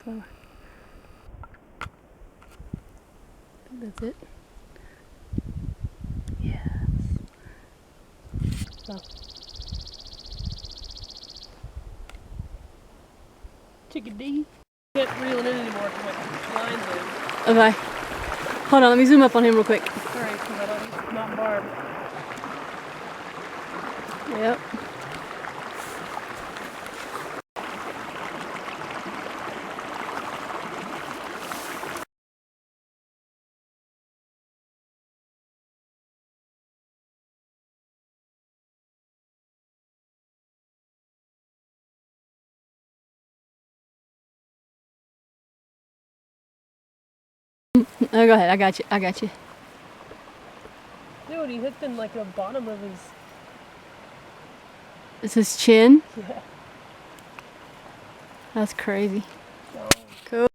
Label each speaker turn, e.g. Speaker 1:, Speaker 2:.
Speaker 1: So I think that's it. Yes. So. Chickadee. Can't reel it in anymore because my line's in. Okay. Hold on, let me zoom up on him real quick. Alright, because it's not barbed. Yep. Oh, go ahead, I got you, I got you. Dude, he hit in like the bottom of his... It's his chin? Yeah. That's crazy. Oh. Cool.